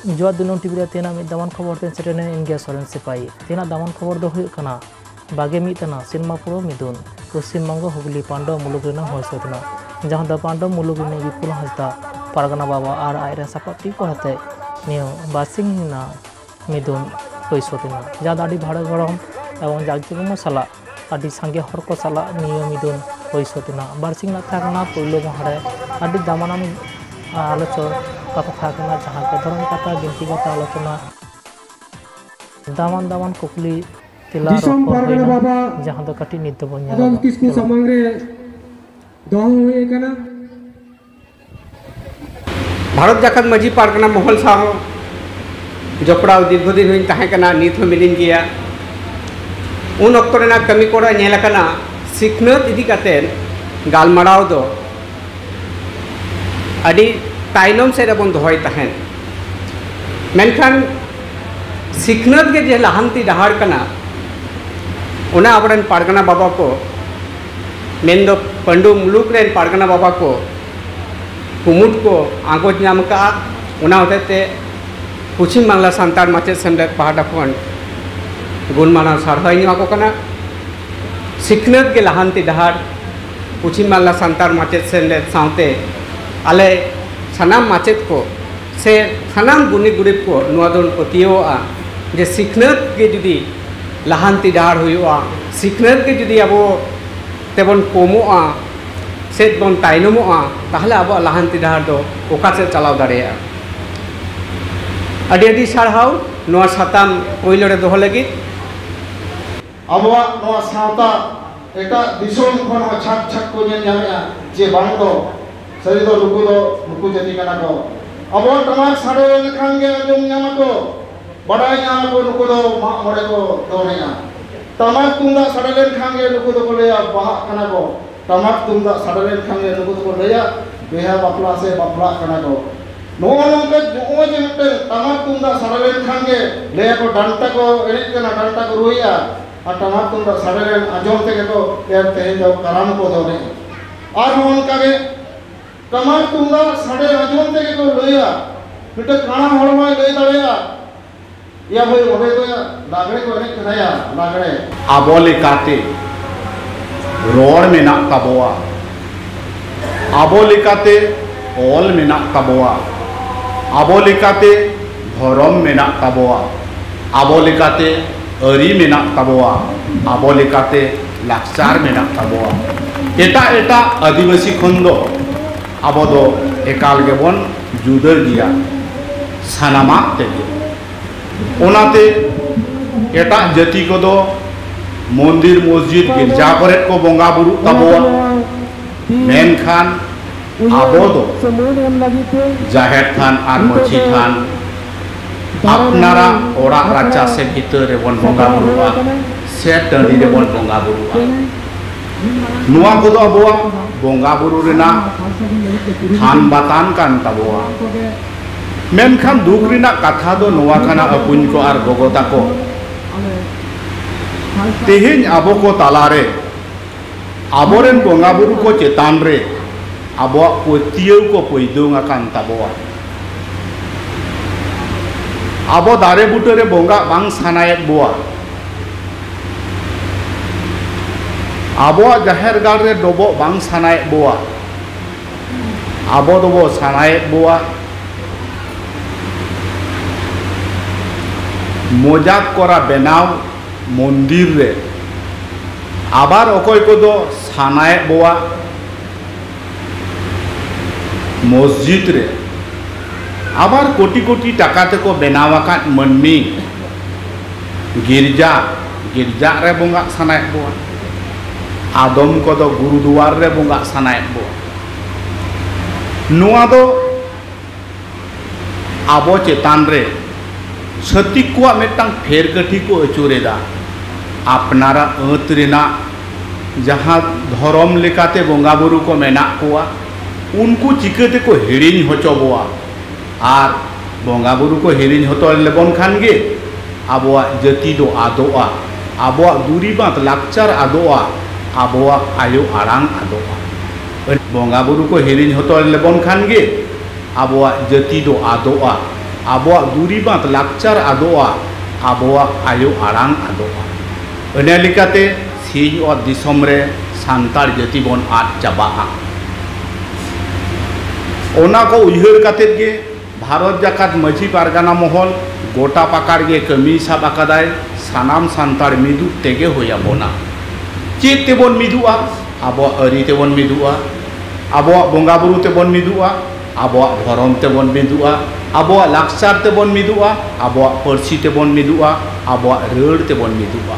जो दिनों टीवी तेना दामन खबर तेन सेटेने इनगे सोरेन सिपाही तेना दामन खबर दो हुई कना बागे मितना सिनेमा पुरो मिदुन पश्चिम बंग हुगली पांडव मुलुग रेना होसतना जहां द पांडव मुलुग ने विपुल हांसदा पारगना बाबा और आयरे सापाटी को हते नियो बासिंग ना मिदुन होसतना जहां दाडी भाड़ा गरम एवं जागजुगम साला आदि संगे हर को साला नियो मिदुन होसतना बारसिंग ना थाकना पहिलो महरे आदि दामानाम आलोचना कथा थाकना जहां के धर्म कथा बिनती कथा आलोचना दामान दामान कुकली तिला बाबा जहां दो कटी नित बन अदम किसको समंग रे दो हुए कना भारत जाकत मजी पारगना महल साह जपड़ा दीर्घदिन हुई तहे कना नित हो मिलिन गया उन अक्तो रेना कमी कोड़ा नेला कना सिखनत इदी कातेन गालमाराव दो अडी ताइनम से बन दोहय तहन मेनखान सिखनत के जे लहांती डहार कना उना आबरन पारगना बाबा को मेन दो पंडु मुलुक रेन पारगना बाबा को कुमुट को आगोज नाम का उना होते पश्चिम बांग्ला सान्तार माचे सेमलेद पाहाड़ा खन गुणमाना सारहाय निवा को कना सिखनत के लहांती डहार पश्चिम बांग्ला सान्तार माचे सेमलेद सावते आले सानाम माचेद को से सानाम गुनी गुरीब को नुआदन पतियोआ जे सिखनत के जुदी लहांती डहार हुआ सिखनत के जुदी अब तेबन कमोआ से बन ताइनमोआ ताहले अब लहांती डहार दो ओका से चलाव दाड़ेया अडी अडी सारहाव नुआ साताम पहिलो रे दोहो लगी अबवा नुआ सावता एटा दिसोम खन छाक छाक को नेल जामेया जे बांग दो सरी दो नुकु जाति कना को अब टमाक साड़े लेखान के अजम नामा को बड़ाई नामा को नुकु दो मां मोरे को दोनेया टमाक तुंदा साड़े लेखान के नुकु दो को लेया बाहा कना को टमाक तुंदा साड़े लेखान के नुकु दो को लेया बेहा बापला से बापला कना को नो नंके जो जे मिटे टमाक तुंदा साड़े लेखान के लेया को डंटा को एने कना डंटा को रोया और टमाक तुंदा साड़े लेन अजम ते को यार तेन दो कराम को दोने और उनका के टमाक तुंगा साड़े अजम ते को लइया मिटे काना हड़मा लइ दाड़ेया या भाई ओबे तो लागड़े को एने कनाया लागड़े आबोले काते रोड मेना ताबोआ आबोले काते ओल मेना ताबोआ आबोले काते धरम मेना ताबोआ आबोले काते अरी मेना ताबोआ आबोले काते लाक्सार मेना ताबोआ एटा एटा आदिवासी खंडो अब दो एकाल गेबन जुदा गिया सानामा तेगे ओनाते एटा जाति को दो मंदिर मस्जिद गिरजा करे को बोंगा बुरु ताबोआ मेनखान आबो दो जाहेर थान आर मछी थान अपनारा ओरा राचा से भीतर रे बन बोंगा बुरुआ से टंडी रे बन बोंगा बुरुआ नुआ को दो अबोआ बोंगा बुरु रेना थान बातान कान ताबोआ मेनखान दुख रेना कथा दो नुआ काना अपुन को आर गोगोता को तेहेन आबो को तालारे आबोरेन बोंगा बुरु को चेतान रे आबोआ पतियो को पइदोंगा कान ताबोआ आबो दारे बुटे रे बोंगा बांग सानायत बोआ आबो जाहेर गाड़ रे डबो बांग सानाय बोआ आबो दबो सानाय बोआ मजाक करा बेनाव मंदिर रे आबार अकय को दो सानाय बोआ मस्जिद रे आबार कोटी कोटी टाका ते को बेनावाका मन्नी गिरजा गिरजा रे बोंगा सानाय बोआ आदम को दो गुरुद्वार रे बोंगा सानाय बो नुआ दो आबो चेतान रे छतिक को मेटांग फेर कठी को अचुरेदा अपनारा अत रेना जहां धर्म लेकाते बोंगा बुरु को मेना कोआ उनको चिकते को हिड़िन होचोबोआ आर बोंगा बुरु को हिड़िन होतो लेबन खान गे आबोआ जाति दो आदोआ आबोआ दूरी बात लाक्चार आदोआ आबोआ आयो आरांग आदोआ बोंगा बुरु को हिरिन होतो लेबन खान गे आबोआ जाति दो आदोआ abuak duribat lakcar adoa abuak ayu arang adoa ene likate sing ot disomre santar jati bon ad chabaa ona ko uyhar katet ge bharat jakat maji pargana mohol gota pakar ge kami sab akadai sanam santar midu tege hoya bona chit tebon midua abuak ari tebon midua abuak bonga buru tebon midua abuak dhorom tebon midua abuak lakchar tebon midua abuak parsi tebon midua abuak reur tebon midua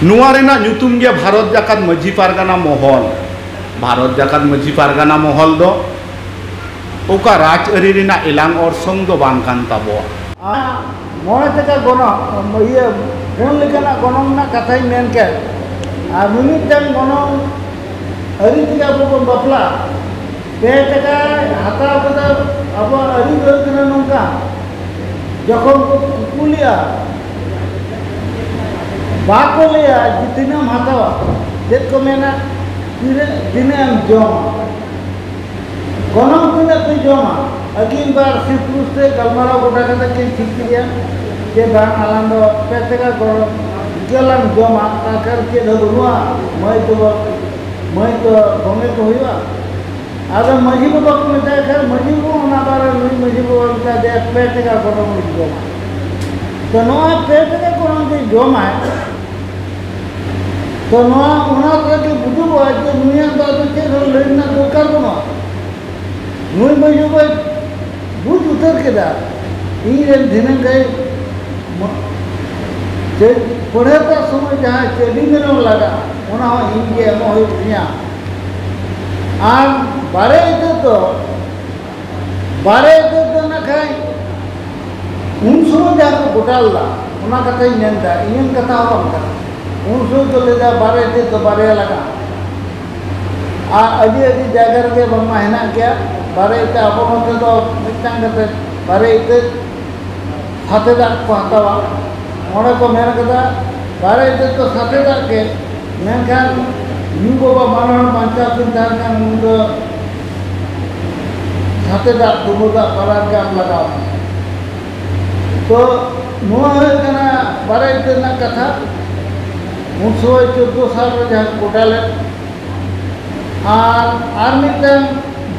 nuwa rena nyutum ge bharat jakat maji pargana mohol Bharat jakat maji pargana mohol do oka raj ari rena elang orsong do bang kan taboa मोड़े तक गनो ये phone लेकना गनो ना कथाई main के आ मिमिटन गनो अरी तिगा बो बपला पे टका हाता कदा अब अरी गलकना नंका जखन को कुलिया बाको लिया जितना हातावा जेत को मेना दिने हम जोमा गनो तिना तो जोमा अगीन बार सिपुरुष से गलमारा गोटा कथा के ठीक किया जे बांग आलाम दो पेटका गरो गलाम जोमा ताकर के धरुआ मैं तो गमे तो होइबा आदा मजी को बाप में जाय खैर मजी को ना बार नहीं मजी को उनका दे पेटका गरो में जोमा तो नो पेटका गरो में जोमा तो नो उना के बुझु आज दुनिया तो के लेना दरकार को नुई मजी को बुझ उतर के दा इन दिन गए पढ़े का समय जहाँ चली में लगा उना इंगे मोहिया आर बारे तो ना खाई उन समय जहाँ को गोटाल दा उना कथा ही नेंदा इन कथा हो हम उन समय तो ले जा बारे तो बारे लगा आ अभी जगह के बम्मा है ना क्या बारे अब मत तो मिटांग करते बारे साथे दाग को हतावा मोड़े को मेन कदा बारे तो साथे दाग के मेनखान यू बाबा मानव बांचा किन तारखान मुंदो साथे दाग दुमुदा पराग गाम लगाओ तो नुआ है कना बारे ना कथा उन समय 14 साल में जहाँ कोटाले आर मिटन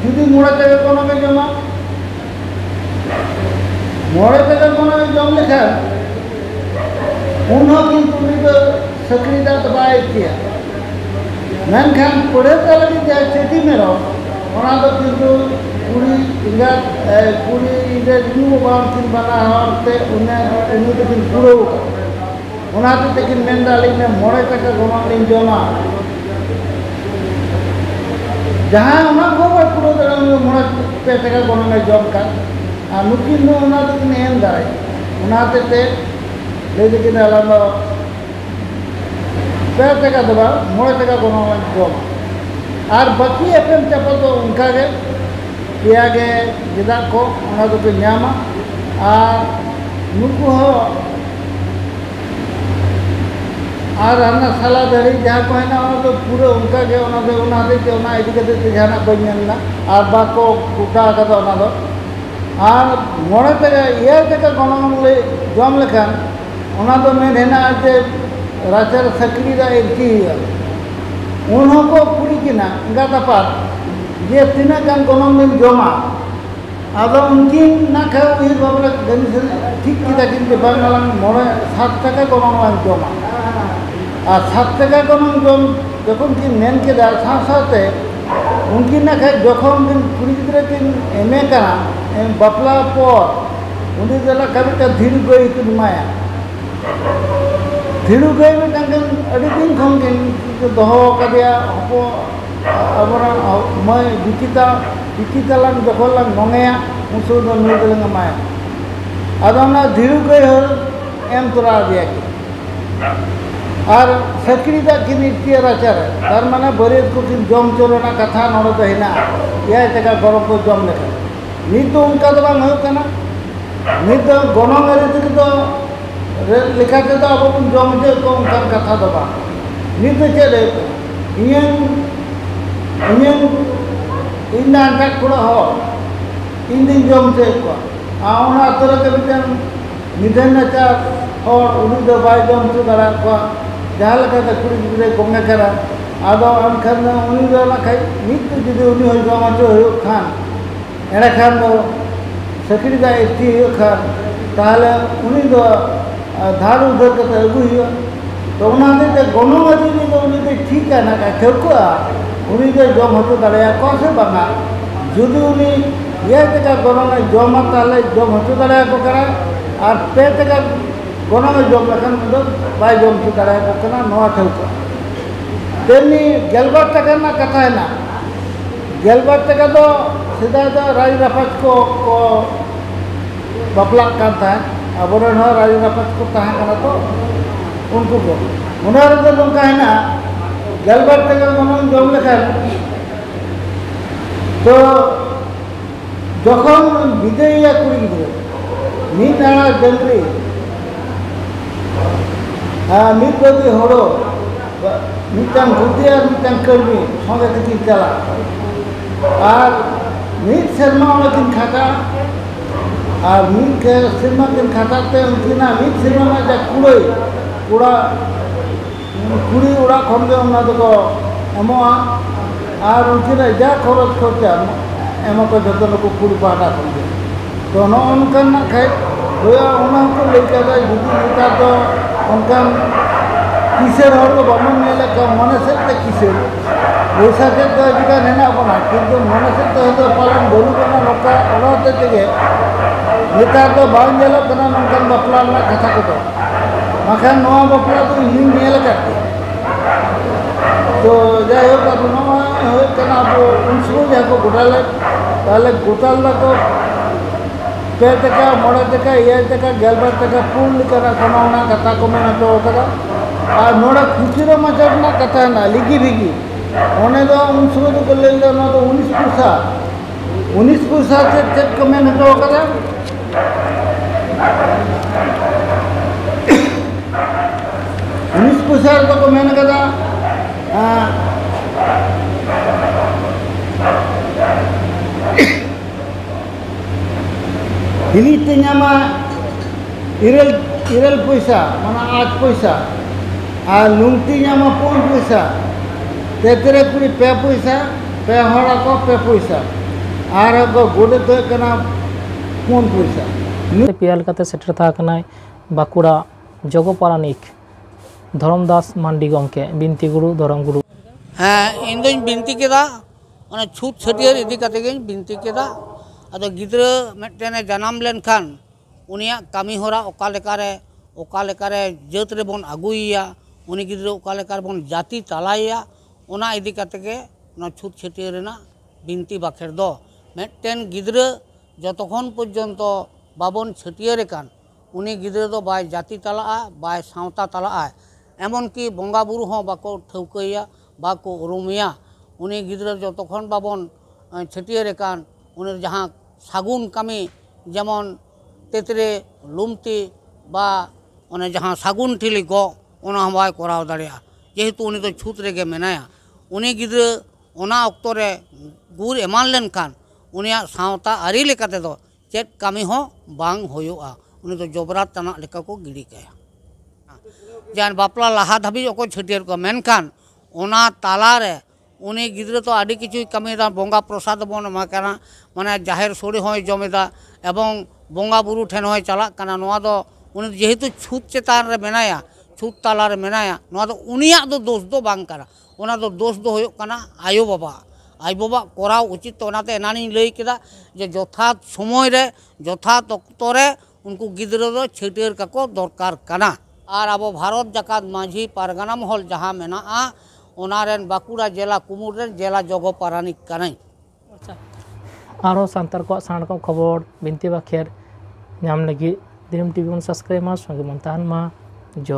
जुदी मोड़े तक कोनो में जमा मोड़े तक कोनो में जम लेखा उन्हों किंतु निदो सक्रियता दबाए किया मेनखान पढ़े तो लगी जाए चेटी में रहो ओना तो किंतु पूरी इंगा पूरी इधर न्यू बाम किन बना होते उन्हें तो किन पूरा ओना तो लेकिन मेंदाली में मोड़े तक कोनो में जमा जहाँ उना को पूरा तरह मोड़े पे तक कोनो में जम का नुकिन नो उना तो किन एम दाई उना ते ले लेकिन अलाम पे तक दबा मोड़े तक कोनो में जम और बाकी एफएम चपल तो उनका के किया के जिदा को उना तो पे न्यामा और नुकु हो और हमने साला दरी जहाँ को है ना तो पूरे उनका के उना दे इदी के जहाँ को ना और बाको कुटा का तो उना दो और मोड़े तक ये तक गणन ले जम लेखान उना तो मैं रहना आज राचर सक्री दा एक ही उन्हों को पूरी की ना इनका तपात ये तीना गान गणन में जमा अब उनकी ना खाओ ये बाबला ठीक की था कि बांगला मोड़े 7 टका गणन में जमा और 7 टका गणन जम जखन की मेन के दार साथे उनकी ना खाए जखन दिन पूरी गिद्रा की एमए कना बापला पर उन्हीं जला कभी का धीर गई की माया धीरू गई में कंगन अड़ी दिन खंगन दहो कदिया हपो अबरा मैं विकिता लांग जखन लांग नंगया मुसु दो नुई दलंग माया अदना धीरू गई हो एम तोरा दिया की और सक्री दा की नित्य राचार तार माने बरेत को किन जम चलोना कथा नोड़ तो हेना या तका गरम को जम लेखा नित तो उनका तो बांग हो कना नित तो गणन रे तो लेखा ते तो अब जम जे को उनका कथा तो बा नित चले इन इन अंटा कुड़ा हो इन दिन जम से को आउना तरह के बिटन निधन नचार और उनी दो बाय जम से दरा को जहां लगा त कुड़ी गिरे गोंगे करा आदो अनखन उनी दो ना खाई मित जुदी उनी होई जमा जो हो खान एड़ा खान दो सकरी दा एती हो खान ताले उनी दो धार उधर के अगु हियो तो उना दे गोनो मजी नी दो उनी दे ठीक है ना का ठको उनी दे जम होतो दड़या को से बंगा जुदी उनी ये तक गोनो में जम ताले जम होतो दड़या को करा और पे तक गोनो में जम लखन दो बाय जम तो दड़या को कना नवा ठको तेनी गेलबार तक ना कथा है ना गेलबार तक तो सीधा तो राज रापच को बपला करता है अब राज रापच को तहा कना तो उनको को उनार तो नोका है ना गेलबार तक गोनो जम लखन तो जखन विजयया कुड़ी गिद्रा मीत आड़ा डंगरी मीत बदी हड़ो मिटन बुद्धि और मिटन कर्मी संगे तक चला और मीत शर्मा दिन खाता और मीत शर्मा दिन खाता ते उनकिना मीत शर्मा में जा कुड़ई उड़ा कुड़ी उड़ा खन के उना तो एमोआ और उनकिना जा खरच खर्चा एमो को जतो को कुड़ी पाटा खन के तो नो उनकन ना खाई होया उना को लेके जा जुदी नेता तो उनकन किसेर हर को बामन मेले का मने से ते किसेर वैसा के तो जिका नेना बना किंतु मने से तो पालन बोलू करना नोका ओनाते तेगे नेता तो बांग जेलो कना नोकन बपला ना कथा को तो मखान नोआ बपला तो इन मेल करते तो जाय हो का नोआ हो कना वो उनसो जाको गोटाले ताले गोटाल को पे तका मोड़े तका ये तका गेलबार तका पूल करा कना कथा को में तो करा और नोड़ा खुचरो मचर ना कथा ना लिगी बिगी ओने तो उन सुबह को ले लो ना तो 19 पुसा से चेक कमेंट हटो करा 19 पुसा तो कमेंट करा ini tenyama irel पैसा mana 8 पैसा और लुंगती ᱧᱟᱢᱟ 4 पैसा तेतरे कुड़ी पे पैसा पे हड़ा को पे पैसा और को गोडे तो कना 4 पैसा पेयाल काते सेटर था कनाय बाकुड़ा जगो पारानिक धरमदास मांडी गमके बिनती गुरु धरम गुरु हाँ इन दोन बिनती केदा ओना छूट छटियर इदी काते गे बिनती केदा अदो गिद्रा मेटेने जन्म लेनखान उनिया कामी होरा ओका लेकारे जात रे बन आगुइया उनी गिद्रा ओका लेकार बन जाति तालाइया ओना इदी काते गे ओना छूट छटियर रेना बिनती बाखेर दो मेटेन गिद्रा जतक्षण पर्यन्त बाबन छटियर कान उनी गिद्रा दो बाय जाति ताला बाय सावता ताला एमन की बंगा बुरु हों बाको ठौकैया बाको उरुमिया उनी गिद्रा जतक्षण बाबन छटियर कान उन्हें जहाँ सागुन कमी जेमन तेतरे लुमती बा उन्हें जहाँ सागुन ठिली गो ओना हम बाय कराव दाड़िया जेहेतु उनी तो छूत रेगे मेनाया उनी गिद्रा ओना अक्तो रे गुर एमान लेन खान उनिया सावता आरी लेकाते दो चेत कमी हो बांग होयोआ उनी तो जबरात तना लेका को गिड़ी काया जान बापला लाहा धाबी ओको छटियर को मेनखान ओना ताला रे उनी गिद्रा तो आदि किछु कमीदा बंगा प्रसाद बन एमाकाना माने जाहेर सोड़ी होय जमेदा एवं बंगा बुरु ठेन होय चला काना नोआ दो उनी जेहेतु छूत चेतान रे मेनाया छूत ताला रे मेनाया नोआ दो उनिया दो दोष दो बांग काना ओना दो दोष दो होयो काना आयो बाबा कराव उचित तो ओनाते एनानी लई केदा जे यथात समय रे यथात अक्तो रे उनको गिद्रा दो छटियर काको दरकार काना और अब भारत जाकात माझी पारगाना महल जहाँ मेनाआ ओनारेन बाकुड़ा जिला कुमुर जिला जगो पारानिक कनाई आरो सांतार को साणको खबर बिनती बाखेर नाम लगी दिनम टीवी सब्सक्राइब मा संगे मन ताहन मा जो